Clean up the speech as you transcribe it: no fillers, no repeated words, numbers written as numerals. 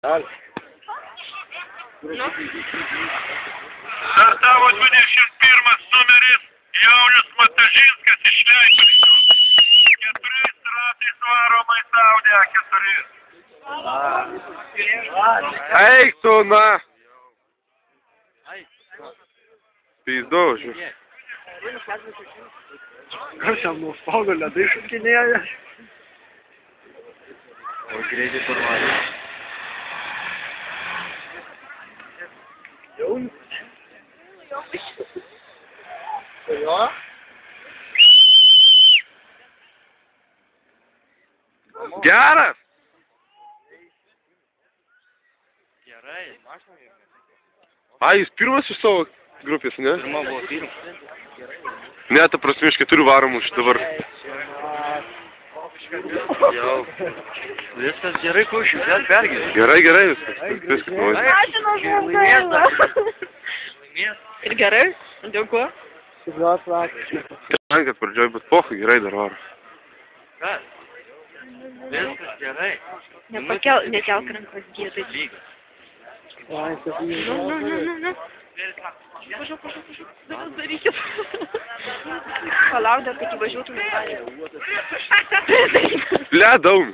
Startavo 21 numeris Jaunius Matažinskas iš Leipzig. 4 ratais varomais Audi A4. Eik tu, na! Pizdožiu. Kas jam nuo stogo ledai šukinėja? O greitį parodė. Geras! Gerai, mašina. A, jis pirmas iš savo grupės, ne? Pirma buvo pirmas. Ne, ta prasme, iš 4 varomų iš dabar. Jau. Viskas gerai, kušiu, bet pergės. Gerai, viskas. Viskas nori. Ačiū, žmogau. Ir gerai? Dėl ko? Sugrot vakar. Man, kad pradžioj, bet pochai, gerai dar varo. Kas? Viskas gerai. Nekelk rankos gėdai. Lygas. Nu. Važiuok. Darykit. Palauk dar, kad įvažiuotum į salę. Ble, daug.